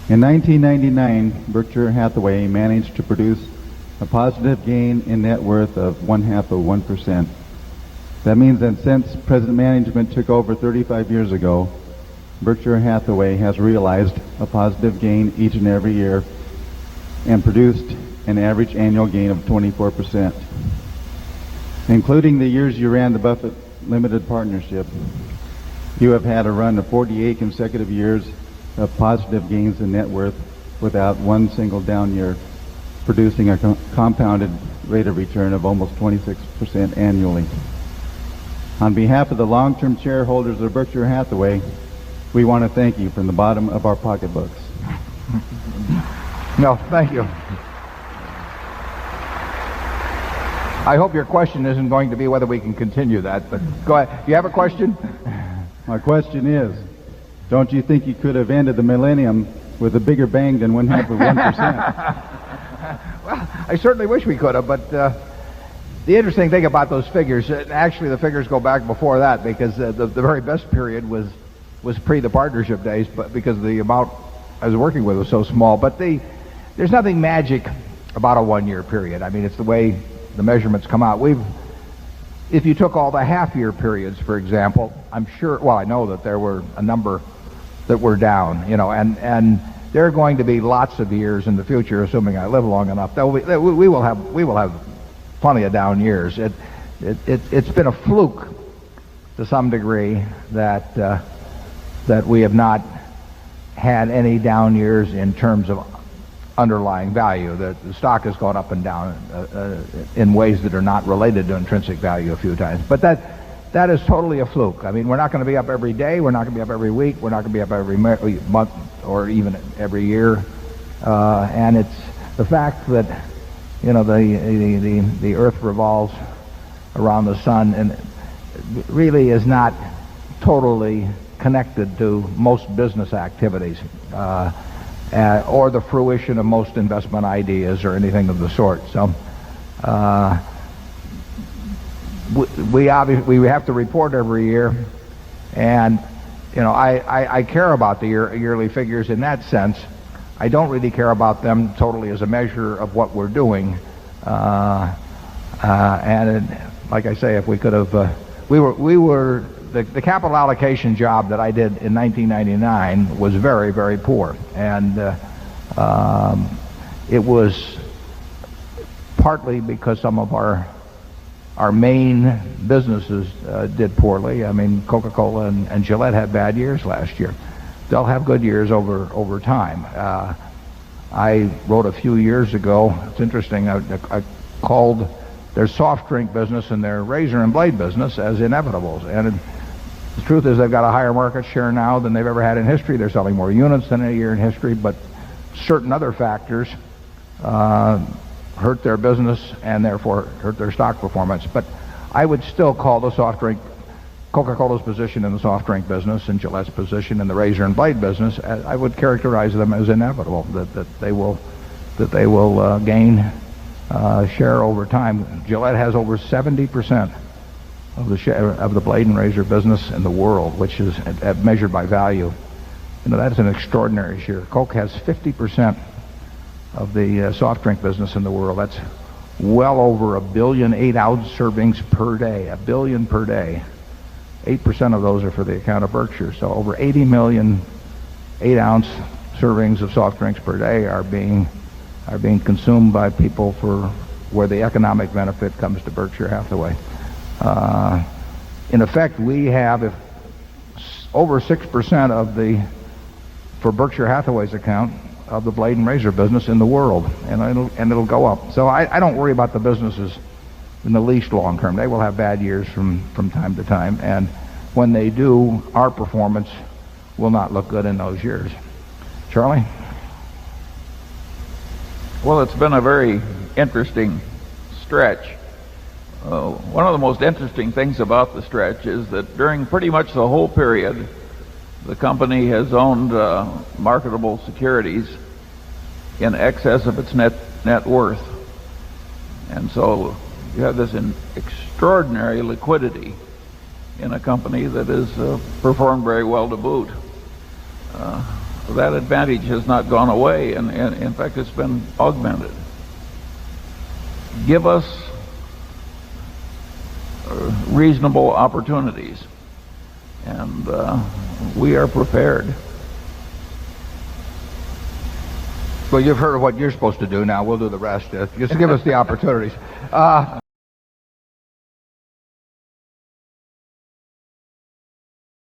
In 1999, Berkshire Hathaway managed to produce a positive gain in net worth of 0.5%. That means that since present management took over 35 years ago, Berkshire Hathaway has realized a positive gain each and every year and produced an average annual gain of 24%. Including the years you ran the Buffett Limited Partnership, you have had a run of 48 consecutive years of positive gains in net worth without one single down year, producing a compounded rate of return of almost 26% annually. On behalf of the long-term shareholders of Berkshire Hathaway, we want to thank you from the bottom of our pocketbooks. No, thank you. I hope your question isn't going to be whether we can continue that, but go ahead. Do you have a question? My question is, don't you think you could have ended the millennium with a bigger bang than 0.5%? Well, I certainly wish we could have, but the interesting thing about those figures, actually the figures go back before that, because the very best period was pre the partnership days, but because the amount I was working with was so small. But there's nothing magic about a one-year period. I mean, it's the way the measurements come out. If you took all the half-year periods, for example, I'm sure, well, I know that there were a number that were down, you know, and there are going to be lots of years in the future, assuming I live long enough. We will have plenty of down years. It's been a fluke to some degree that we have not had any down years in terms of underlying value. The stock has gone up and down in ways that are not related to intrinsic value a few times. But that is totally a fluke. I mean, we're not going to be up every day. We're not going to be up every week. We're not going to be up every month or even every year. And it's the fact that, you know, the Earth revolves around the sun and really is not totally connected to most business activities or the fruition of most investment ideas or anything of the sort. So we obviously have to report every year, and you know, I care about the yearly figures in that sense. I don't really care about them totally as a measure of what we're doing. Like I say, if we could have, the capital allocation job that I did in 1999 was very, very poor, and it was partly because some of our main businesses did poorly. I mean, Coca-Cola and Gillette had bad years last year. They'll have good years over time. I wrote a few years ago, it's interesting, I called their soft drink business and their razor and blade business as inevitables. And the truth is they've got a higher market share now than they've ever had in history. They're selling more units than a year in history, but certain other factors hurt their business and therefore hurt their stock performance. But I would still call the soft drink, Coca-Cola's position in the soft drink business and Gillette's position in the razor and blade business, I would characterize them as inevitable, that they will gain share over time. Gillette has over 70% of the share of the blade and razor business in the world, which is measured by value. You know, that's an extraordinary share. Coke has 50% of the soft drink business in the world. That's well over 1 billion 8-ounce servings per day. 1 billion per day. 8% of those are for the account of Berkshire. So over 80 million 8-ounce servings of soft drinks per day are being consumed by people for where the economic benefit comes to Berkshire Hathaway. In effect, we have over 6% of for Berkshire Hathaway's account of the blade and razor business in the world, and it'll go up. So I don't worry about the businesses in the least long term. They will have bad years from time to time, and when they do, our performance will not look good in those years. Charlie? Well, it's been a very interesting stretch. One of the most interesting things about the stretch is that during pretty much the whole period, the company has owned marketable securities in excess of its net worth. And so you have this extraordinary liquidity in a company that has performed very well to boot. that advantage has not gone away, and in fact it's been augmented. Give us reasonable opportunities, and we are prepared. Well, you've heard of what you're supposed to do now. We'll do the rest. Just give us the opportunities.